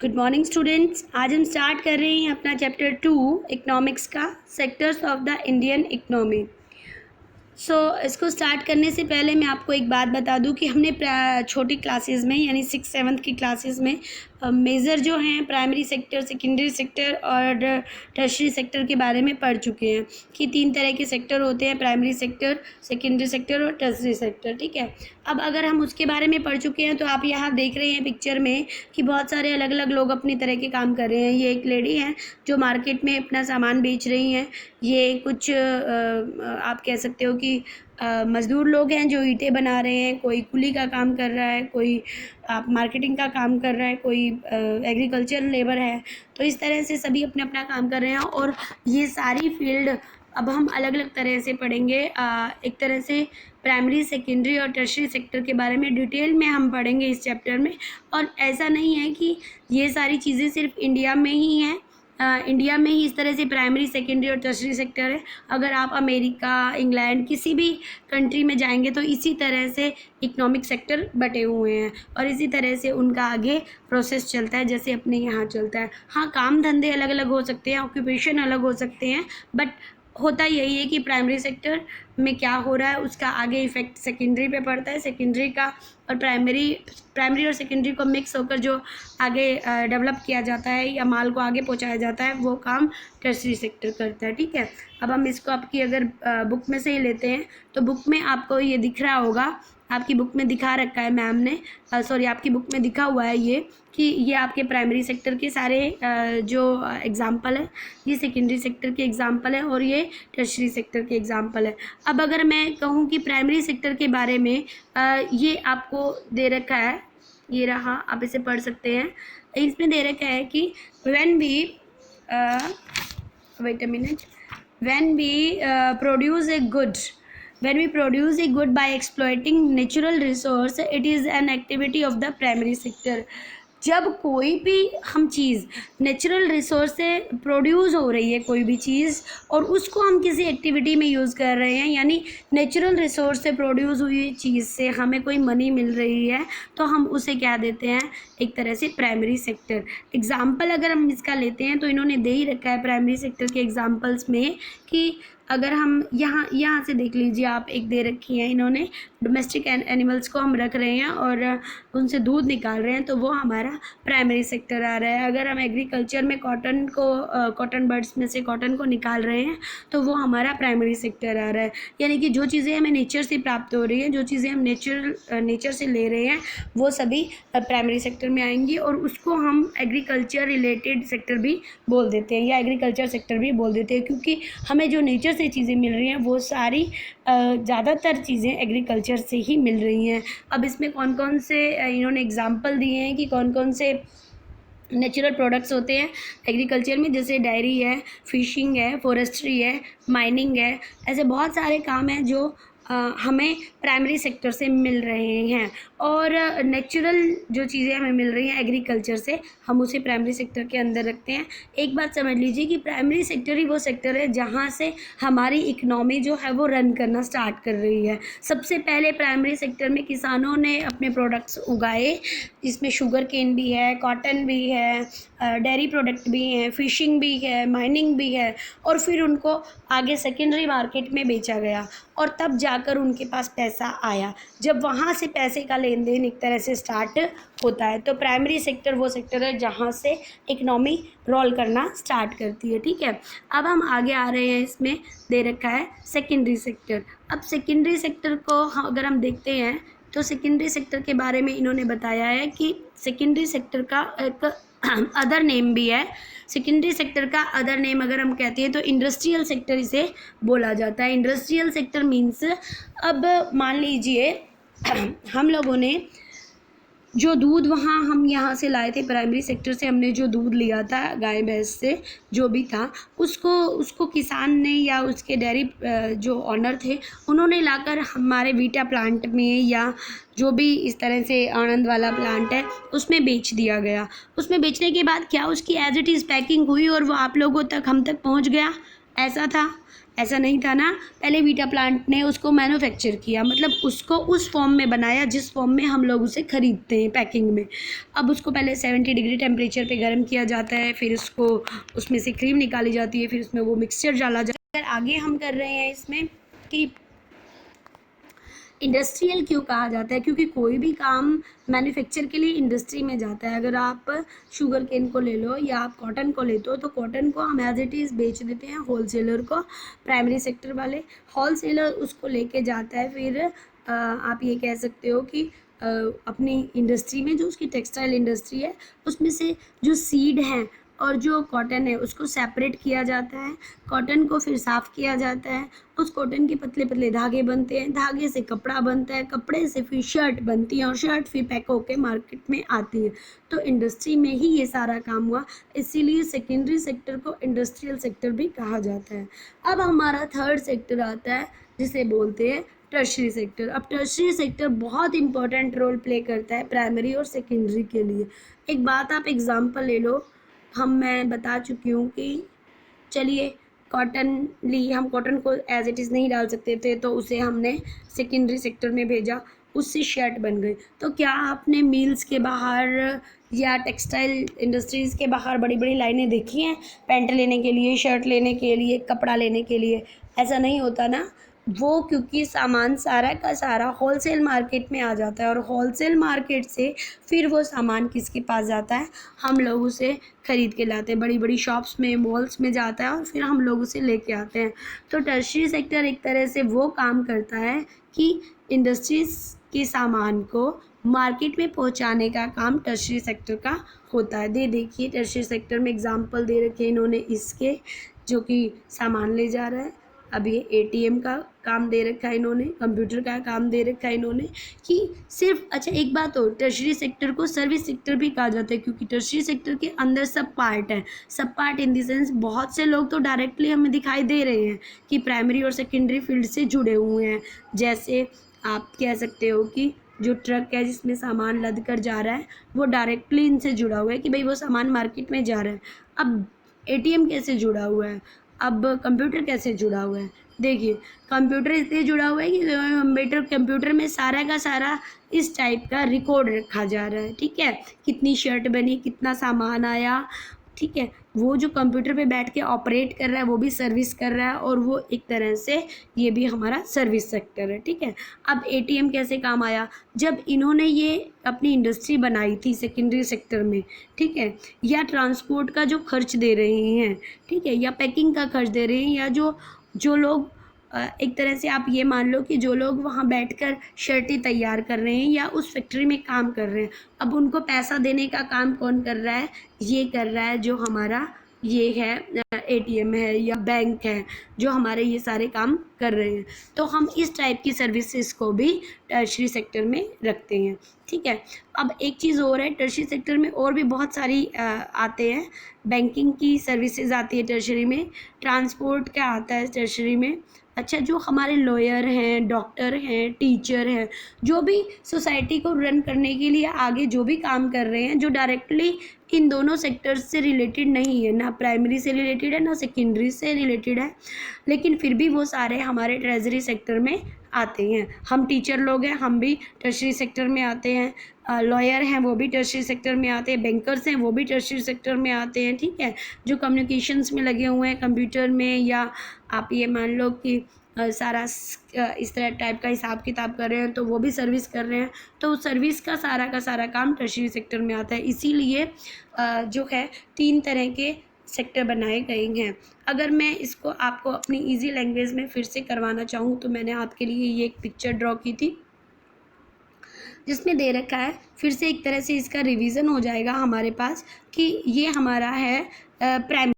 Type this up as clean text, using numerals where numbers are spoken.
Good morning students. आज हम start कर रहे हैं अपना चैप्टर 2 इकोनॉमिक्स का, sectors of the Indian economy. इसको स्टार्ट करने से पहले मैं आपको एक बात बता दूं कि हमने छोटी क्लासेस में यानी 6-7 की क्लासेस में मेजर जो हैं प्राइमरी सेक्टर, सेकेंडरी सेक्टर और टर्शरी सेक्टर के बारे में पढ़ चुके हैं कि 3 तरह के सेक्टर होते हैं, प्राइमरी सेक्टर, सेकेंडरी सेक्टर और टर्शरी सेक्टर। ठीक है, अब अगर हम उसके बारे में पढ़ चुके हैं तो आप यहाँ देख रहे हैं पिक्चर में कि बहुत सारे अलग अलग लोग अपनी तरह के काम कर रहे हैं। ये एक लेडी है जो मार्केट में अपना सामान बेच रही हैं। ये कुछ आप कह सकते हो कि मज़दूर लोग हैं जो ईंटें बना रहे हैं, कोई कुली का काम कर रहा है, कोई आप मार्केटिंग का काम कर रहा है, कोई एग्रीकल्चर लेबर है। तो इस तरह से सभी अपना अपना काम कर रहे हैं और ये सारी फील्ड अब हम अलग अलग तरह से पढ़ेंगे। एक तरह से प्राइमरी, सेकेंडरी और टर्शरी सेक्टर के बारे में डिटेल में हम पढ़ेंगे इस चैप्टर में। और ऐसा नहीं है कि ये सारी चीज़ें सिर्फ इंडिया में ही हैं, इंडिया में ही इस तरह से प्राइमरी, सेकेंडरी और टर्शरी सेक्टर है। अगर आप अमेरिका, इंग्लैंड किसी भी कंट्री में जाएंगे तो इसी तरह से इकोनॉमिक सेक्टर बटे हुए हैं और इसी तरह से उनका आगे प्रोसेस चलता है जैसे अपने यहाँ चलता है। हाँ, काम धंधे अलग अलग हो सकते हैं, ऑक्यूपेशन अलग हो सकते हैं, बट होता यही है कि प्राइमरी सेक्टर में क्या हो रहा है उसका आगे इफेक्ट सेकेंडरी पे पड़ता है, सेकेंडरी का और प्राइमरी और सेकेंडरी को मिक्स होकर जो आगे डेवलप किया जाता है या माल को आगे पहुंचाया जाता है वो काम टर्शरी सेक्टर करता है। ठीक है, अब हम इसको आपकी अगर बुक में से ही लेते हैं तो बुक में आपको ये दिख रहा होगा, आपकी बुक में दिखा रखा है मैम ने, सॉरी आपकी बुक में दिखा हुआ है ये कि ये आपके प्राइमरी सेक्टर के सारे जो एग्ज़ाम्पल है, ये सेकेंडरी सेक्टर के एग्ज़ाम्पल है और ये टर्शरी सेक्टर के एग्ज़ाम्पल है। अब अगर मैं कहूँ कि प्राइमरी सेक्टर के बारे में ये आपको दे रखा है, ये रहा, आप इसे पढ़ सकते हैं। इसमें दे रखा है कि when we produce a good by exploiting natural resource, it is an activity of the primary sector। जब कोई भी हम चीज़ नेचुरल रिसोर्स से प्रोड्यूस हो रही है, कोई भी चीज़, और उसको हम किसी एक्टिविटी में यूज़ कर रहे हैं, यानी नेचुरल रिसोर्स से प्रोड्यूस हुई चीज़ से हमें कोई मनी मिल रही है, तो हम उसे क्या देते हैं, एक तरह से प्राइमरी सेक्टर। एग्ज़ाम्पल अगर हम इसका लेते हैं तो इन्होंने दे ही रखा है प्राइमरी सेक्टर के एग्ज़ाम्पल्स में कि अगर हम यहाँ से देख लीजिए, आप एक दे रखी है इन्होंने, डोमेस्टिक एनिमल्स को हम रख रहे हैं और उनसे दूध निकाल रहे हैं, तो वो हमारा प्राइमरी सेक्टर आ रहा है। अगर हम एग्रीकल्चर में कॉटन बर्ड्स में से कॉटन को निकाल रहे हैं तो वो हमारा प्राइमरी सेक्टर आ रहा है। यानी कि जो चीज़ें हमें नेचर से प्राप्त हो रही हैं, जो चीज़ें हम नेचर से ले रहे हैं, वो सभी प्राइमरी सेक्टर में आएंगी और उसको हम एग्रीकल्चर रिलेटेड सेक्टर भी बोल देते हैं या एग्रीकल्चर सेक्टर भी बोल देते हैं, क्योंकि हमें जो नेचर से चीज़ें मिल रही हैं वो सारी ज़्यादातर चीज़ें एग्रीकल्चर से ही मिल रही हैं। अब इसमें कौन कौन से इन्होंने एग्जांपल दिए हैं कि कौन कौन से नेचुरल प्रोडक्ट्स होते हैं एग्रीकल्चर में, जैसे डायरी है, फिशिंग है, फॉरेस्ट्री है, माइनिंग है, ऐसे बहुत सारे काम हैं जो हमें प्राइमरी सेक्टर से मिल रहे हैं। और नेचुरल जो चीज़ें हमें मिल रही हैं एग्रीकल्चर से, हम उसे प्राइमरी सेक्टर के अंदर रखते हैं। एक बात समझ लीजिए कि प्राइमरी सेक्टर ही वो सेक्टर है जहाँ से हमारी इकनॉमी जो है वो रन करना स्टार्ट कर रही है। सबसे पहले प्राइमरी सेक्टर में किसानों ने अपने प्रोडक्ट्स उगाए, इसमें शुगर केन भी है, कॉटन भी है, डेयरी प्रोडक्ट भी हैं, फिशिंग भी है, माइनिंग भी है, और फिर उनको आगे सेकेंडरी मार्केट में बेचा गया और तब जाकर उनके पास पैसा आया। जब वहाँ से पैसे का लेन देन एक तरह से स्टार्ट होता है, तो प्राइमरी सेक्टर वो सेक्टर है जहाँ से इकनॉमी रोल करना स्टार्ट करती है। ठीक है, अब हम आगे आ रहे हैं, इसमें दे रखा है सेकेंडरी सेक्टर। अब सेकेंडरी सेक्टर को अगर हम देखते हैं तो सेकेंडरी सेक्टर के बारे में इन्होंने बताया है कि सेकेंडरी सेक्टर का एक अदर नेम भी है। सेकेंडरी सेक्टर का अदर नेम अगर हम कहते हैं तो इंडस्ट्रियल सेक्टर इसे बोला जाता है। इंडस्ट्रियल सेक्टर मीन्स, अब मान लीजिए हम लोगों ने जो दूध वहाँ हम यहाँ से लाए थे प्राइमरी सेक्टर से, हमने जो दूध लिया था गाय भैंस से जो भी था, उसको किसान ने या उसके डेयरी जो ऑनर थे उन्होंने लाकर हमारे वीटा प्लांट में या जो भी इस तरह से आनंद वाला प्लांट है उसमें बेच दिया गया। उसमें बेचने के बाद क्या उसकी एज इट इज़ पैकिंग हुई और वो आप लोगों तक, हम तक पहुँच गया, ऐसा था? ऐसा नहीं था ना, पहले वीटा प्लांट ने उसको मैन्युफैक्चर किया, मतलब उसको उस फॉर्म में बनाया जिस फॉर्म में हम लोग उसे खरीदते हैं पैकिंग में। अब उसको पहले 70 डिग्री टेम्परेचर पे गर्म किया जाता है, फिर उसको उसमें से क्रीम निकाली जाती है, फिर उसमें वो मिक्सचर डाला जाता है। आगे हम कर रहे हैं इसमें कि इंडस्ट्रियल क्यों कहा जाता है, क्योंकि कोई भी काम मैन्युफैक्चर के लिए इंडस्ट्री में जाता है। अगर आप शुगर केन को ले लो या आप कॉटन को लेते हो, तो कॉटन को हम एज इट इज़ बेच देते हैं होलसेलर को, प्राइमरी सेक्टर वाले। होलसेलर उसको लेके जाता है, फिर आप ये कह सकते हो कि अपनी इंडस्ट्री में जो उसकी टेक्सटाइल इंडस्ट्री है उसमें से जो सीड हैं और जो कॉटन है उसको सेपरेट किया जाता है। कॉटन को फिर साफ़ किया जाता है, उस कॉटन के पतले पतले धागे बनते हैं, धागे से कपड़ा बनता है, कपड़े से फिर शर्ट बनती है और शर्ट फिर पैक होकर मार्केट में आती है। तो इंडस्ट्री में ही ये सारा काम हुआ, इसीलिए सेकेंडरी सेक्टर को इंडस्ट्रियल सेक्टर भी कहा जाता है। अब हमारा थर्ड सेक्टर आता है जिसे बोलते हैं टर्शरी सेक्टर। अब टर्शरी सेक्टर बहुत इंपॉर्टेंट रोल प्ले करता है प्राइमरी और सेकेंडरी के लिए। एक बात आप एग्जांपल ले लो, मैं बता चुकी हूँ कि चलिए कॉटन ली, हम कॉटन को एज इट इज़ नहीं डाल सकते थे, तो उसे हमने सेकेंडरी सेक्टर में भेजा, उससे शर्ट बन गई। तो क्या आपने मिल्स के बाहर या टेक्सटाइल इंडस्ट्रीज़ के बाहर बड़ी बड़ी लाइनें देखी हैं पैंट लेने के लिए, शर्ट लेने के लिए, कपड़ा लेने के लिए? ऐसा नहीं होता ना, वो क्योंकि सामान सारा का सारा होलसेल मार्केट में आ जाता है और होलसेल मार्केट से फिर वो सामान किसके पास जाता है, हम लोग उसे ख़रीद के लाते हैं, बड़ी बड़ी शॉप्स में, मॉल्स में जाता है और फिर हम लोग उसे लेके आते हैं। तो टर्शरी सेक्टर एक तरह से वो काम करता है कि इंडस्ट्रीज़ के सामान को मार्केट में पहुंचाने का काम टर्शरी सेक्टर का होता है। देखिए टर्शरी सेक्टर में एग्जांपल दे रखे इन्होंने इसके, जो कि सामान ले जा रहा है। अब ये एटीएम का काम दे रखा है इन्होंने, कंप्यूटर का काम दे रखा है इन्होंने, कि सिर्फ अच्छा एक बात और, टर्शरी सेक्टर को सर्विस सेक्टर भी कहा जाता है, क्योंकि टर्शरी सेक्टर के अंदर सब पार्ट हैं। सब पार्ट इन द सेंस बहुत से लोग तो डायरेक्टली हमें दिखाई दे रहे हैं कि प्राइमरी और सेकेंडरी फील्ड से जुड़े हुए हैं। जैसे आप कह सकते हो कि जो ट्रक है जिसमें सामान लद कर जा रहा है वो डायरेक्टली इनसे जुड़ा हुआ है कि भाई वो सामान मार्केट में जा रहा है। अब एटीएम कैसे जुड़ा हुआ है, अब कंप्यूटर कैसे जुड़ा हुआ है? देखिए कंप्यूटर इसलिए जुड़ा हुआ है कि कंप्यूटर में सारा का सारा इस टाइप का रिकॉर्ड रखा जा रहा है, ठीक है, कितनी शर्ट बनी, कितना सामान आया, ठीक है। वो जो कंप्यूटर पे बैठ के ऑपरेट कर रहा है वो भी सर्विस कर रहा है, और वो एक तरह से ये भी हमारा सर्विस सेक्टर है, ठीक है। अब एटीएम कैसे काम आया, जब इन्होंने ये अपनी इंडस्ट्री बनाई थी सेकेंडरी सेक्टर में, ठीक है, या ट्रांसपोर्ट का जो खर्च दे रहे हैं, ठीक है, या पैकिंग का खर्च दे रहे हैं, या जो लोग एक तरह से आप ये मान लो कि जो लोग वहाँ बैठकर शर्टें तैयार कर रहे हैं या उस फैक्ट्री में काम कर रहे हैं, अब उनको पैसा देने का काम कौन कर रहा है? ये कर रहा है जो हमारा ये है एटीएम है या बैंक है, जो हमारे ये सारे काम कर रहे हैं। तो हम इस टाइप की सर्विसेज को भी टर्शरी सेक्टर में रखते हैं, ठीक है। अब एक चीज़ और है, टर्शरी सेक्टर में और भी बहुत सारी आते हैं। बैंकिंग की सर्विसेज आती है टर्शरी में, ट्रांसपोर्ट का आता है टर्शरी में। अच्छा, जो हमारे लॉयर हैं, डॉक्टर हैं, टीचर हैं, जो भी सोसाइटी को रन करने के लिए आगे जो भी काम कर रहे हैं, जो डायरेक्टली इन दोनों सेक्टर्स से रिलेटेड नहीं है, ना प्राइमरी से रिलेटेड है ना सेकेंडरी से रिलेटेड है, लेकिन फिर भी वो सारे हमारे ट्रेजरी सेक्टर में आते हैं। हम टीचर लोग हैं, हम भी टर्शरी सेक्टर में आते हैं, लॉयर हैं वो भी टर्शरी सेक्टर में आते हैं, बैंकर्स हैं वो भी टर्शरी सेक्टर में आते हैं, ठीक है। जो कम्युनिकेशंस में लगे हुए हैं कंप्यूटर में, या आप ये मान लो कि सारा इस तरह टाइप का हिसाब किताब कर रहे हैं, तो वो भी सर्विस कर रहे हैं। तो सर्विस का सारा काम टर्शरी सेक्टर में आता है। इसीलिए जो है 3 तरह के सेक्टर बनाए गए हैं। अगर मैं इसको आपको अपनी इजी लैंग्वेज में फिर से करवाना चाहूँ तो मैंने आपके लिए ये एक पिक्चर ड्रॉ की थी जिसमें दे रखा है, फिर से एक तरह से इसका रिवीजन हो जाएगा हमारे पास कि ये हमारा है प्राइमरी